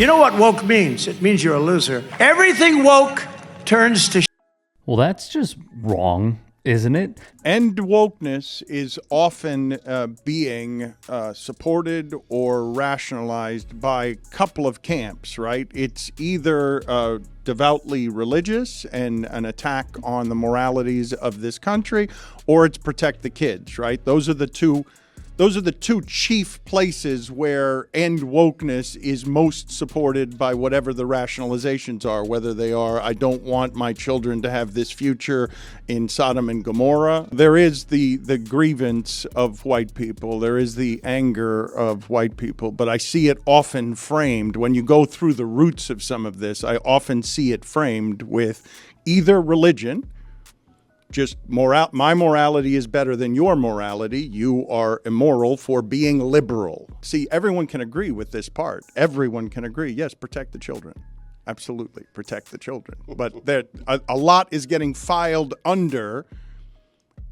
You know what woke means? It means you're a loser. Everything woke turns to Well, that's just wrong, isn't it? And wokeness is often being supported or rationalized by a couple of camps, right? It's either devoutly religious and an attack on the moralities of this country, or it's protect the kids, right? Those are the two chief places where end wokeness is most supported by whatever the rationalizations are, whether they are, I don't want my children to have this future in Sodom and Gomorrah. There is the grievance of white people. There is the anger of white people, but I see it often framed. When you go through the roots of some of this, I often see it framed with either religion, just my morality is better than your morality. You are immoral for being liberal. See, everyone can agree with this part. Everyone can agree. Yes, protect the children. Absolutely, protect the children. But there, a lot is getting filed under,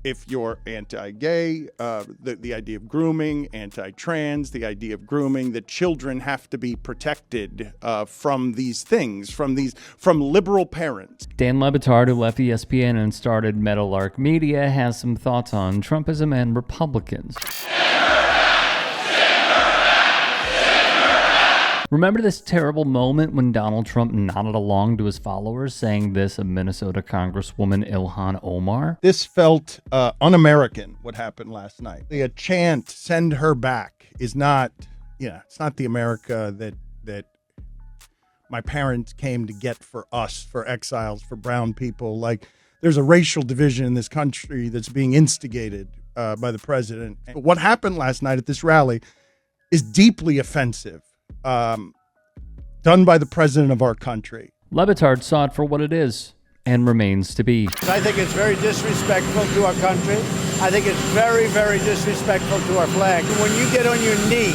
if you're anti-gay, the idea of grooming, anti-trans, the idea of grooming, that children have to be protected from these things, from liberal parents. Dan Le Batard, who left ESPN and started Meadowlark Media, has some thoughts on Trumpism and Republicans. Remember this terrible moment when Donald Trump nodded along to his followers, saying this of Minnesota Congresswoman Ilhan Omar? This felt un-American, what happened last night. The chant, send her back, is not, it's not the America that my parents came to get for us, for exiles, for brown people. Like, there's a racial division in this country that's being instigated by the president. What happened last night at this rally is deeply offensive. Done by the president of our country. Le Batard saw it for what it is and remains to be. I think it's very disrespectful to our country. I think it's very, very disrespectful to our flag. When you get on your knee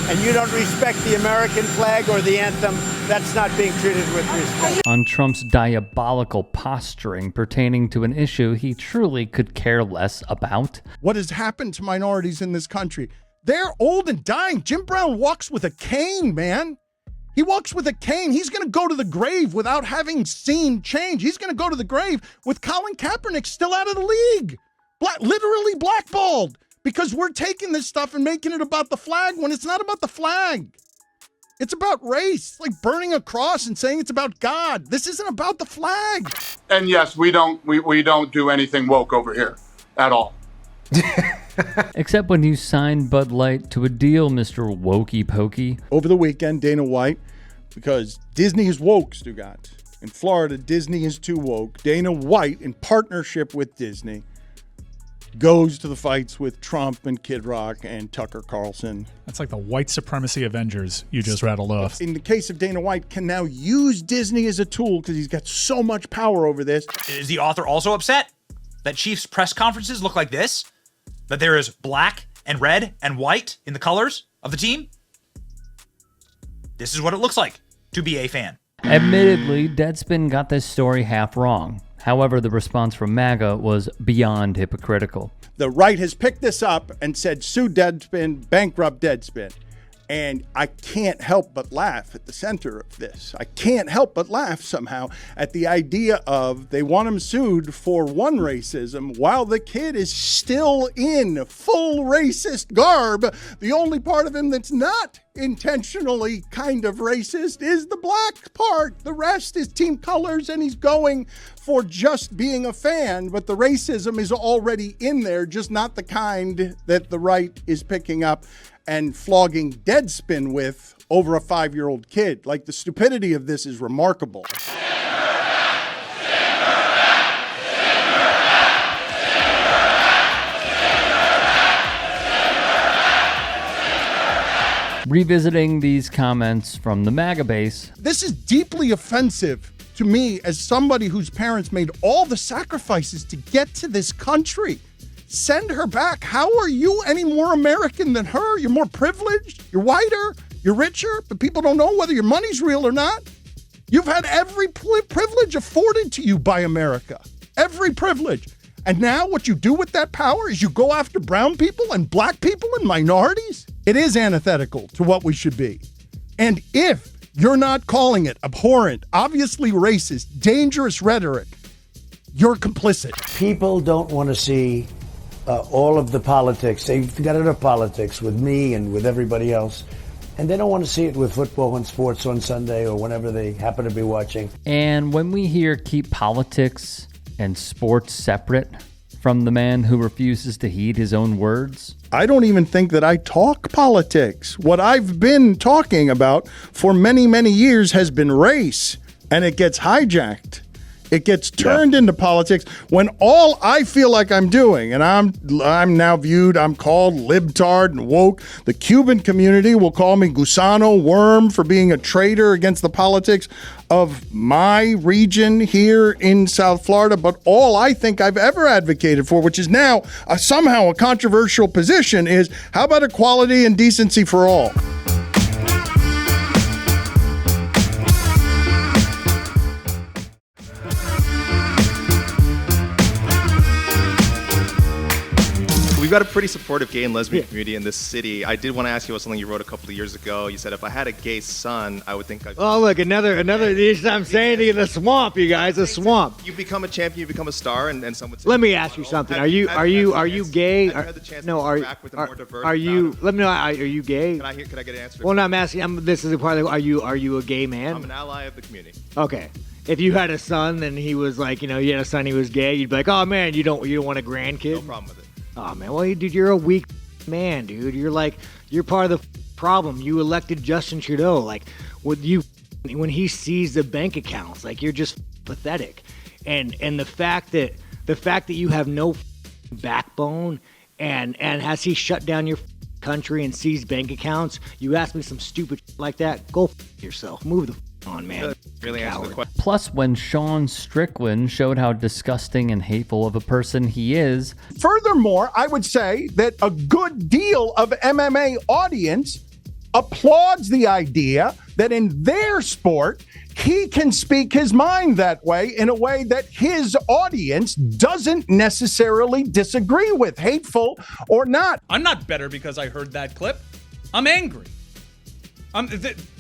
and you don't respect the American flag or the anthem, that's not being treated with respect. On Trump's diabolical posturing pertaining to an issue he truly could care less about. What has happened to minorities in this country? They're old and dying. Jim Brown walks with a cane, man. He walks with a cane. He's going to go to the grave without having seen change. He's going to go to the grave with Colin Kaepernick still out of the league. Literally blackballed. Because we're taking this stuff and making it about the flag when it's not about the flag. It's about race, like burning a cross and saying it's about God. This isn't about the flag. And yes, we don't do anything woke over here at all. Except when you signed Bud Light to a deal, Mr. Wokey Pokey. Over the weekend, Dana White, because Disney is woke, Stugat. In Florida, Disney is too woke. Dana White, in partnership with Disney, goes to the fights with Trump and Kid Rock and Tucker Carlson. That's like the white supremacy Avengers you just rattled off. In the case of Dana White, can now use Disney as a tool because he's got so much power over this. Is the author also upset that Chiefs press conferences look like this? That there is black and red and white in the colors of the team? This is what it looks like to be a fan. Admittedly, Deadspin got this story half wrong. However, the response from MAGA was beyond hypocritical. The right has picked this up and said, sue Deadspin, bankrupt Deadspin. And I can't help but laugh at the center of this. I can't help but laugh somehow at the idea of they want him sued for one racism while the kid is still in full racist garb. The only part of him that's not intentionally kind of racist is the black part. The rest is team colors and he's going for just being a fan, but the racism is already in there, just not the kind that the right is picking up and flogging Deadspin with over a 5-year-old kid. Like, the stupidity of this is remarkable. Revisiting these comments from the MAGA base. This is deeply offensive to me as somebody whose parents made all the sacrifices to get to this country. Send her back. How are you any more American than her? You're more privileged, you're whiter, you're richer, but people don't know whether your money's real or not. You've had every privilege afforded to you by America. Every privilege. And now what you do with that power is you go after brown people and black people and minorities? It is antithetical to what we should be. And if You're not calling it abhorrent, obviously racist, dangerous rhetoric. You're complicit. People don't want to see all of the politics. They've got enough politics with me and with everybody else. And they don't want to see it with football and sports on Sunday or whenever they happen to be watching. And when we hear keep politics and sports separate from the man who refuses to heed his own words, I don't even think that I talk politics. What I've been talking about for many, many years has been race, and it gets hijacked. It gets turned into politics when all I feel like I'm doing, and I'm now viewed, I'm called libtard and woke. The Cuban community will call me gusano, worm, for being a traitor against the politics of my region here in South Florida. But all I think I've ever advocated for, which is now somehow a controversial position, is how about equality and decency for all? We've got a pretty supportive gay and lesbian community in this city. I did want to ask you about something you wrote a couple of years ago. You said, if I had a gay son, I would think I'd... Oh, look, another. I'm saying to you, the swamp, you guys, the swamp. You become a champion, you become a star, and some would say... Let me ask you something. Are you gay? Have you had the chance to interact with a more diverse are you? crowd of- Let me know. Are you gay? Can I get an answer? Well, no, I'm asking. This is a part of. Are you a gay man? I'm an ally of the community. Okay. If you had a son and he was like, you had a son, he was gay, you'd be like, oh man, you don't want a grandkid? No problem with it. Oh man, well, dude, you're a weak man, dude. You're part of the problem. You elected Justin Trudeau. Like, when he sees the bank accounts, like, you're just pathetic. And the fact that you have no backbone, and has he shut down your country and seized bank accounts? You ask me some stupid like that, go yourself. Move the on, man. Really answer the question. plus when Sean Strickland showed how disgusting and hateful of a person he is, Furthermore, I would say that a good deal of MMA audience applauds the idea that in their sport, he can speak his mind that way, in a way that his audience doesn't necessarily disagree with, hateful or not. I'm not better because I heard that clip. I'm angry.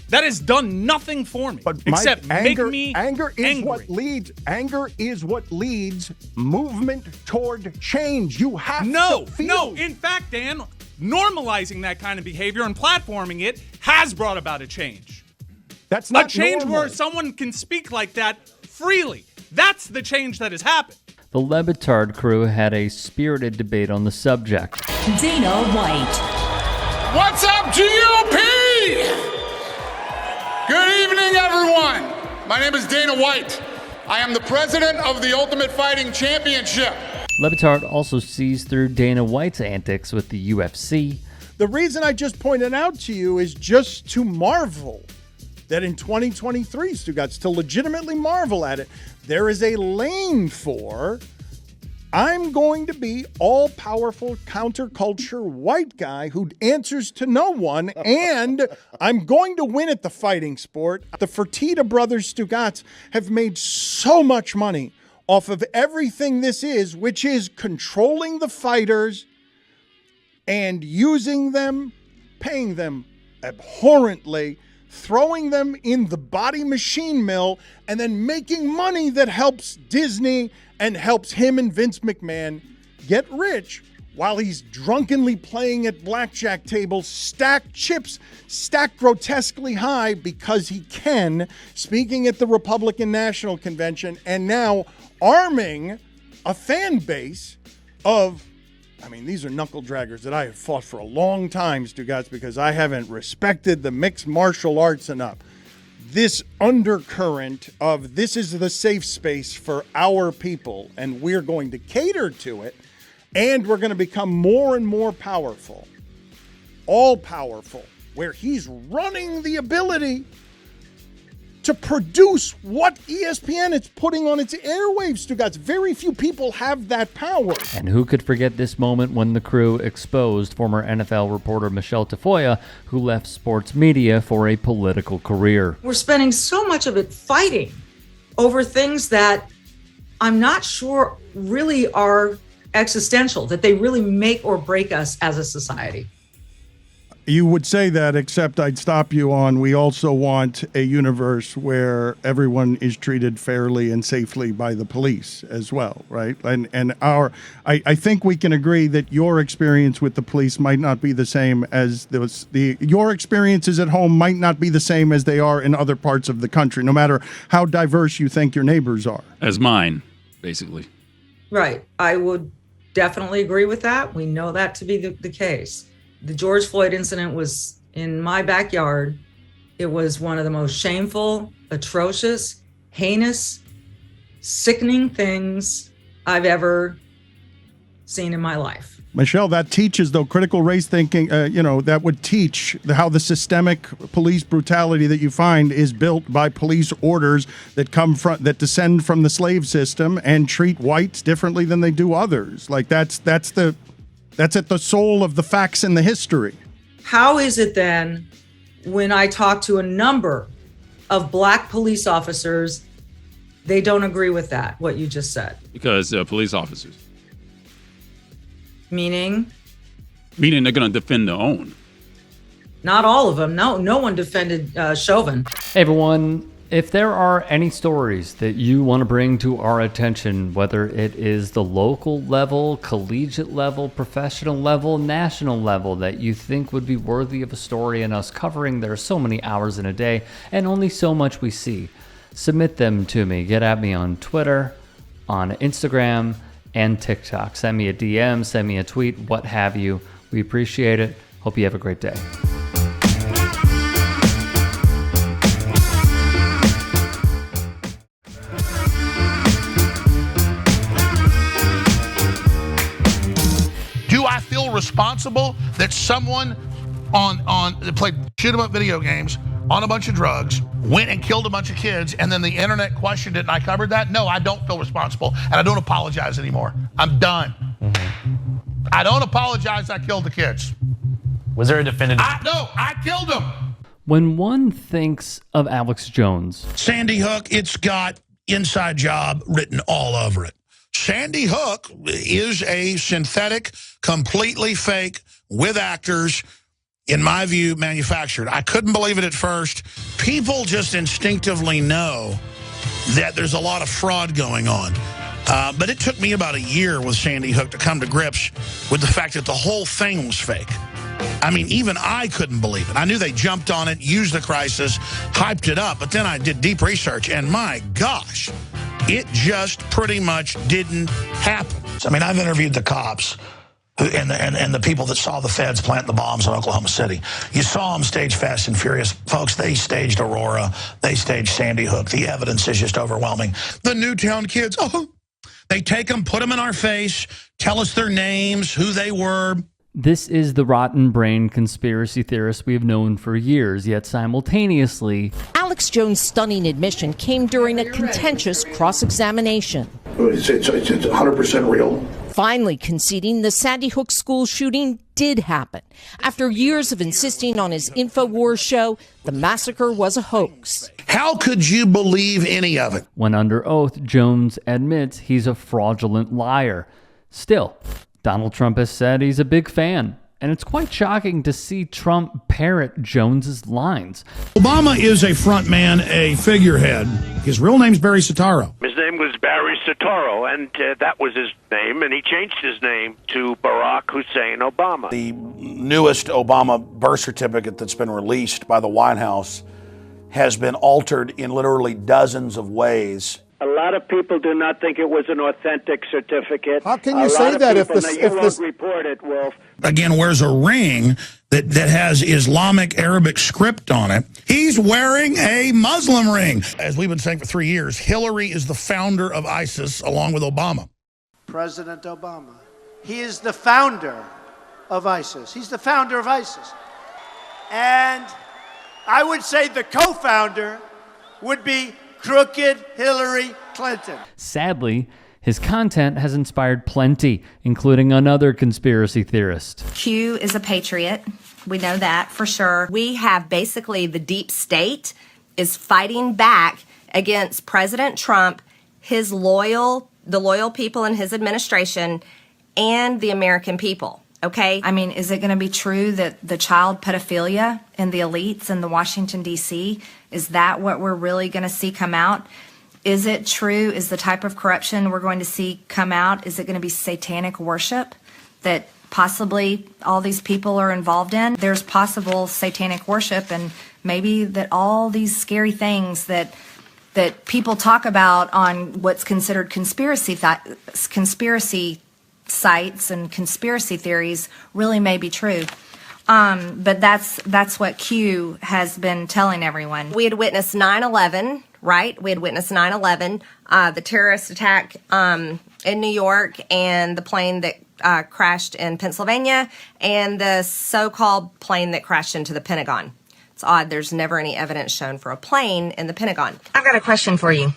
That has done nothing for me, except make me angry. Anger is what leads movement toward change. You have to feel. No. In fact, Dan, normalizing that kind of behavior and platforming it has brought about a change. That's not a change normal. where someone can speak like that freely. That's the change that has happened. the Le Batard crew had a spirited debate on the subject. Dana White. What's up, GOP? Good evening, everyone. My name is Dana White. I am the president of the Ultimate Fighting Championship. Le Batard also sees through Dana White's antics with the UFC. The reason I just pointed out to you is just to marvel that in 2023, Stugotz, to legitimately marvel at it, there is a lane for, I'm going to be all-powerful counterculture white guy who answers to no one, and I'm going to win at the fighting sport. The Fertitta brothers, Stugotz, have made so much money off of everything this is, which is controlling the fighters and using them, paying them abhorrently, throwing them in the body machine mill, and then making money that helps Disney and helps him and Vince McMahon get rich while he's drunkenly playing at blackjack tables, stacked chips, stacked grotesquely high because he can, speaking at the Republican National Convention, and now arming a fan base of, I mean, these are knuckle draggers that I have fought for a long time, Stugotz, because I haven't respected the mixed martial arts enough. This undercurrent of this is the safe space for our people, and we're going to cater to it, and we're going to become more and more powerful, all powerful, where he's running the ability to produce what ESPN is putting on its airwaves, Stugotz. Very few people have that power. And who could forget this moment when the crew exposed former NFL reporter Michelle Tafoya, who left sports media for a political career. We're spending so much of it fighting over things that I'm not sure really are existential, that they really make or break us as a society. You would say that, except I'd stop you on, we also want a universe where everyone is treated fairly and safely by the police as well, right? And I think we can agree that your experience with the police might not be the same as your experiences at home might not be the same as they are in other parts of the country, no matter how diverse you think your neighbors are. As mine, basically. Right. I would definitely agree with that. We know that to be the case. The George Floyd incident was in my backyard. It was one of the most shameful, atrocious, heinous, sickening things I've ever seen in my life. Michelle, that teaches, though, critical race thinking, that would teach how the systemic police brutality that you find is built by police orders that descend from the slave system and treat whites differently than they do others. Like that's at the soul of the facts and the history. How is it then when I talk to a number of black police officers, they don't agree with that, what you just said? Because police officers. Meaning they're going to defend their own. Not all of them. No one defended Chauvin. Hey everyone, if there are any stories that you want to bring to our attention, whether it is the local level, collegiate level, professional level, national level, that you think would be worthy of a story and us covering, there are so many hours in a day and only so much we see. Submit them to me. Get at me on Twitter, on Instagram, and TikTok. Send me a DM, send me a tweet, what have you. We appreciate it. Hope you have a great day. Do I feel responsible that someone that played shoot 'em up video games on a bunch of drugs, went and killed a bunch of kids, and then the internet questioned it and I covered that? No, I don't feel responsible, and I don't apologize anymore. I'm done. I don't apologize I killed the kids. Was there a definitive? No, I killed them. When one thinks of Alex Jones, Sandy Hook, it's got inside job written all over it. Sandy Hook is a synthetic, completely fake, with actors, in my view, manufactured. I couldn't believe it at first. People just instinctively know that there's a lot of fraud going on. But it took me about a year with Sandy Hook to come to grips with the fact that the whole thing was fake. I mean, even I couldn't believe it. I knew they jumped on it, used the crisis, hyped it up, but then I did deep research, and my gosh, it just pretty much didn't happen. I mean, I've interviewed the cops and the people that saw the feds plant the bombs in Oklahoma City. You saw them stage Fast and Furious. Folks, they staged Aurora. They staged Sandy Hook. The evidence is just overwhelming. The Newtown kids, they take them, put them in our face, tell us their names, who they were. this is the rotten brain conspiracy theorist we have known for years, yet simultaneously, Alex Jones' stunning admission came during a contentious cross-examination. It's 100% real. Finally conceding the Sandy Hook school shooting did happen. After years of insisting on his InfoWars show, the massacre was a hoax. How could you believe any of it? When under oath, Jones admits he's a fraudulent liar. Still, Donald Trump has said he's a big fan, and it's quite shocking to see Trump parrot Jones's lines. Obama is a front man, a figurehead. His real name's Barry Soetoro. His name was Barry Soetoro, and that was his name, and he changed his name to Barack Hussein Obama. The newest Obama birth certificate that's been released by the White House has been altered in literally dozens of ways. A lot of people do not think it was an authentic certificate. How can you say that if this... You won't report it, Wolf. Again, wears a ring that has Islamic Arabic script on it. He's wearing a Muslim ring. As we've been saying for 3 years, Hillary is the founder of ISIS along with Obama. President Obama. He is the founder of ISIS. He's the founder of ISIS. And I would say the co-founder would be crooked Hillary Clinton. Sadly, his content has inspired plenty, including another conspiracy theorist. Q is a patriot. We know that for sure. We have basically the deep state is fighting back against President Trump, the loyal people in his administration, and the American people. Okay? I mean, is it going to be true that the child pedophilia in the elites in the Washington, D.C., is that what we're really going to see come out? Is it true? Is the type of corruption we're going to see come out, is it going to be satanic worship that possibly all these people are involved in? There's possible satanic worship, and maybe that all these scary things that people talk about on what's considered conspiracy sites and conspiracy theories really may be true. But that's what Q has been telling everyone. We had witnessed 9/11, right? We had witnessed 9/11, the terrorist attack in New York, and the plane that crashed in Pennsylvania, and the so-called plane that crashed into the Pentagon. It's odd, there's never any evidence shown for a plane in the Pentagon. I've got a question for you.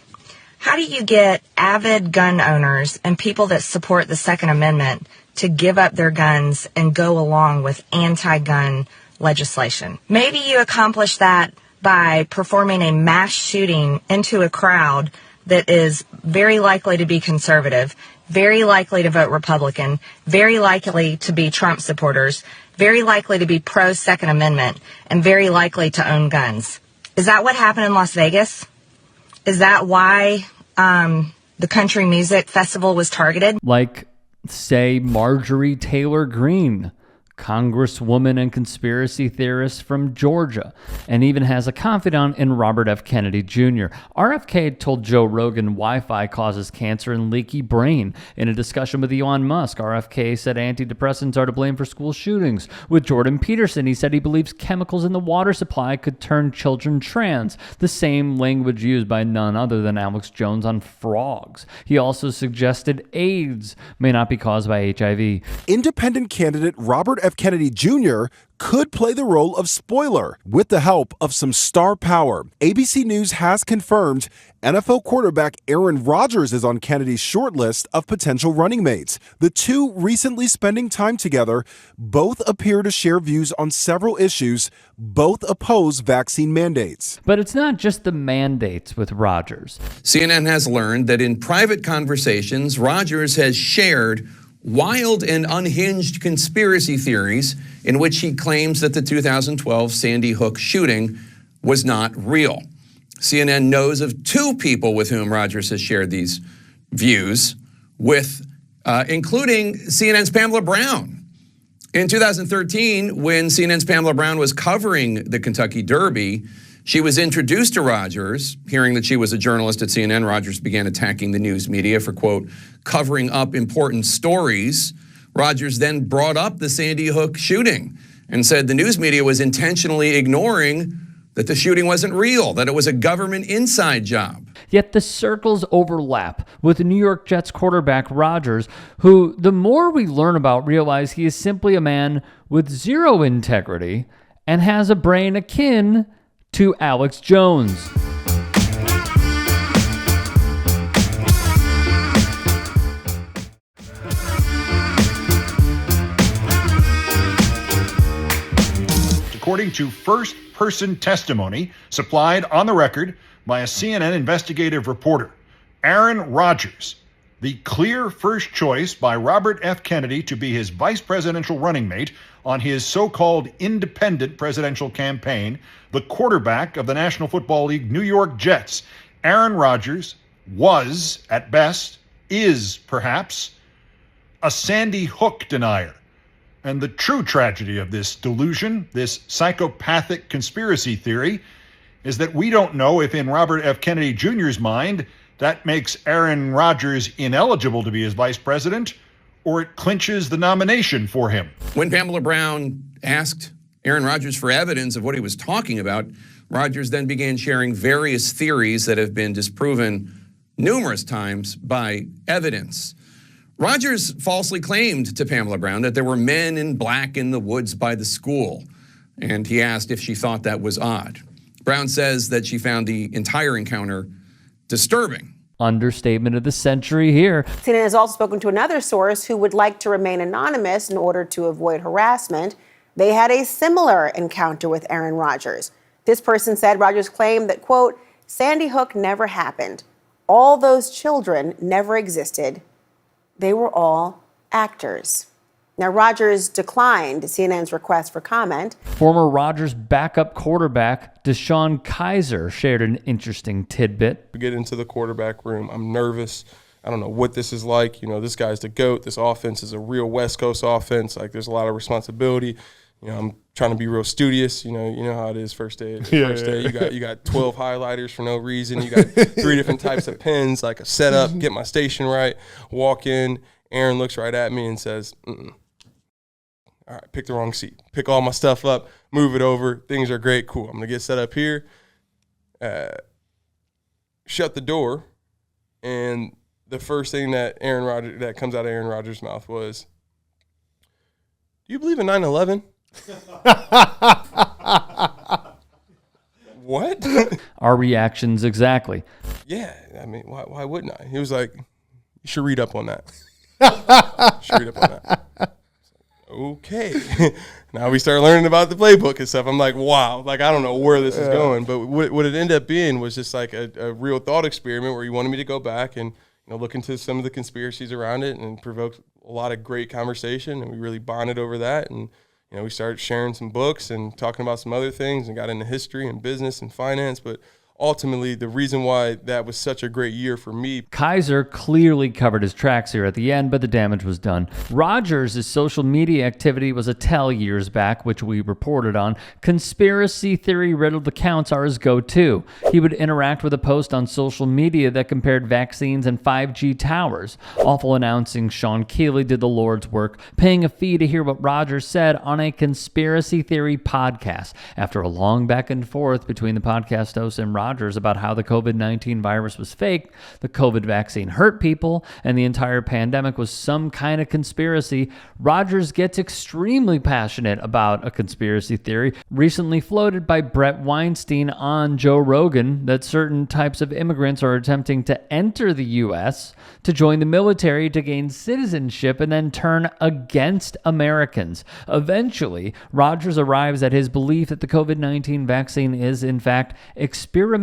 How do you get avid gun owners and people that support the Second Amendment to give up their guns and go along with anti-gun legislation? Maybe you accomplish that by performing a mass shooting into a crowd that is very likely to be conservative, very likely to vote Republican, very likely to be Trump supporters, very likely to be pro-Second Amendment, and very likely to own guns. Is that what happened in Las Vegas? Is that why the country music festival was targeted? Like, say, Marjorie Taylor Greene, congresswoman and conspiracy theorist from Georgia, and even has a confidant in Robert F. Kennedy Jr. RFK told Joe Rogan Wi-Fi causes cancer and leaky brain. In a discussion with Elon Musk, RFK said antidepressants are to blame for school shootings. With Jordan Peterson, he said he believes chemicals in the water supply could turn children trans, the same language used by none other than Alex Jones on frogs. He also suggested AIDS may not be caused by HIV. Independent candidate Robert F. Kennedy Jr. could play the role of spoiler with the help of some star power. ABC News has confirmed NFL quarterback Aaron Rodgers is on Kennedy's short list of potential running mates. The two recently spending time together, both appear to share views on several issues. Both oppose vaccine mandates. But it's not just the mandates with Rodgers. CNN has learned that in private conversations, Rodgers has shared wild and unhinged conspiracy theories in which he claims that the 2012 Sandy Hook shooting was not real. CNN knows of two people with whom Rodgers has shared these views, with including CNN's Pamela Brown. In 2013, when CNN's Pamela Brown was covering the Kentucky Derby, she was introduced to Rodgers. Hearing that she was a journalist at CNN, Rodgers began attacking the news media for, quote, covering up important stories. Rodgers then brought up the Sandy Hook shooting and said the news media was intentionally ignoring that the shooting wasn't real, that it was a government inside job. Yet the circles overlap with New York Jets quarterback Rodgers, who, the more we learn about, realize he is simply a man with zero integrity and has a brain akin to Alex Jones. According to first-person testimony supplied on the record by a CNN investigative reporter, Aaron Rodgers, the clear first choice by Robert F. Kennedy to be his vice presidential running mate on his so-called independent presidential campaign, the quarterback of the National Football League New York Jets, Aaron Rodgers, was, at best, is perhaps, a Sandy Hook denier. And the true tragedy of this delusion, this psychopathic conspiracy theory, is that we don't know if in Robert F. Kennedy Jr.'s mind that makes Aaron Rodgers ineligible to be his vice president, or it clinches the nomination for him. When Pamela Brown asked Aaron Rodgers for evidence of what he was talking about, Rodgers then began sharing various theories that have been disproven numerous times by evidence. Rodgers falsely claimed to Pamela Brown that there were men in black in the woods by the school, and he asked if she thought that was odd. Brown says that she found the entire encounter disturbing. Understatement of the century here. CNN has also spoken to another source who would like to remain anonymous in order to avoid harassment. They had a similar encounter with Aaron Rodgers. This person said Rodgers claimed that, quote, Sandy Hook never happened. All those children never existed. They were all actors. Now, Rodgers declined CNN's request for comment. Former Rodgers backup quarterback Deshaun Kaiser shared an interesting tidbit. We get into the quarterback room. I'm nervous. I don't know what this is like. You know, this guy's the GOAT. This offense is a real West Coast offense. Like, there's a lot of responsibility. You know, I'm trying to be real studious. You know how it is first day. You got 12 highlighters for no reason. You got 3 different types of pens, like a setup, get my station right, walk in. Aaron looks right at me and says, all right, pick the wrong seat. Pick all my stuff up, move it over. Things are great, cool. I'm going to get set up here. Shut the door. And the first thing that comes out of Aaron Rodgers' mouth was, do you believe in 9/11? What? Our reactions exactly. Yeah, I mean, why wouldn't I? He was like, you should read up on that. You should read up on that. Okay. Now we start learning about the playbook and stuff. I'm like, wow, like, I don't know where this is going. But what it ended up being was just like a real thought experiment where he wanted me to go back and, look into some of the conspiracies around it and provoke a lot of great conversation. And we really bonded over that. And, we started sharing some books and talking about some other things and got into history and business and finance. But ultimately, the reason why that was such a great year for me. Kaiser clearly covered his tracks here at the end, but the damage was done. Rodgers' social media activity was a tell years back, which we reported on. Conspiracy theory riddled accounts are his go-to. He would interact with a post on social media that compared vaccines and 5G towers. Awful announcing Sean Keeley did the Lord's work, paying a fee to hear what Rodgers said on a conspiracy theory podcast. After a long back and forth between the podcast host and Rodgers about how the COVID-19 virus was fake, the COVID vaccine hurt people, and the entire pandemic was some kind of conspiracy, Rodgers gets extremely passionate about a conspiracy theory recently floated by Brett Weinstein on Joe Rogan that certain types of immigrants are attempting to enter the U.S. to join the military to gain citizenship and then turn against Americans. Eventually, Rodgers arrives at his belief that the COVID-19 vaccine is, in fact, experimental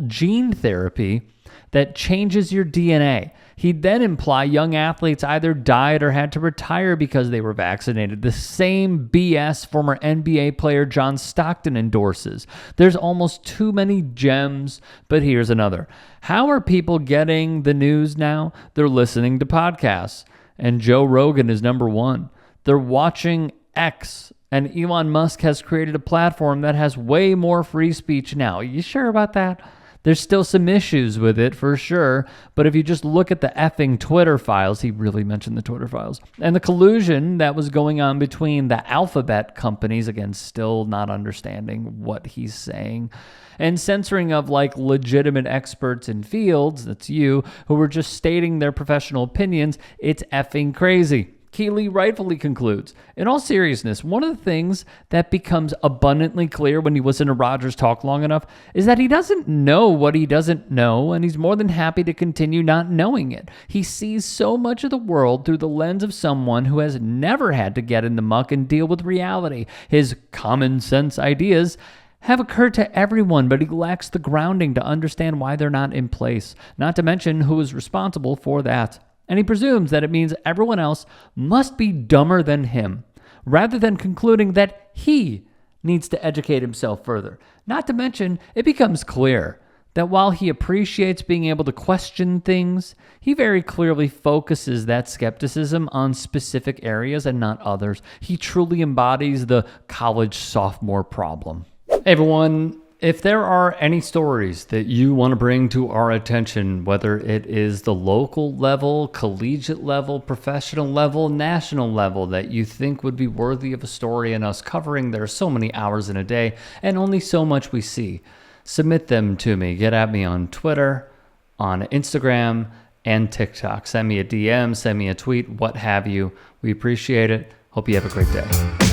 gene therapy that changes your DNA. He'd then imply young athletes either died or had to retire because they were vaccinated. The same BS former NBA player John Stockton endorses. There's almost too many gems, but here's another. How are people getting the news now? They're listening to podcasts, and Joe Rogan is number one. They're watching X, and Elon Musk has created a platform that has way more free speech now. Are you sure about that? There's still some issues with it for sure, but if you just look at the effing Twitter files, he really mentioned the Twitter files, and the collusion that was going on between the alphabet companies, again, still not understanding what he's saying, and censoring of like legitimate experts in fields, that's you, who were just stating their professional opinions, it's effing crazy. Keeley rightfully concludes, in all seriousness, one of the things that becomes abundantly clear when you listen to Rodgers talk long enough is that he doesn't know what he doesn't know, and he's more than happy to continue not knowing it. He sees so much of the world through the lens of someone who has never had to get in the muck and deal with reality. His common sense ideas have occurred to everyone, but he lacks the grounding to understand why they're not in place, not to mention who is responsible for that. And he presumes that it means everyone else must be dumber than him, rather than concluding that he needs to educate himself further. Not to mention, it becomes clear that while he appreciates being able to question things, he very clearly focuses that skepticism on specific areas and not others. He truly embodies the college sophomore problem. Hey everyone. If there are any stories that you want to bring to our attention, whether it is the local level, collegiate level, professional level, national level, that you think would be worthy of a story and us covering, there are so many hours in a day and only so much we see. Submit them to me. Get at me on Twitter, on Instagram, and TikTok. Send me a DM, send me a tweet, what have you. We appreciate it. Hope you have a great day.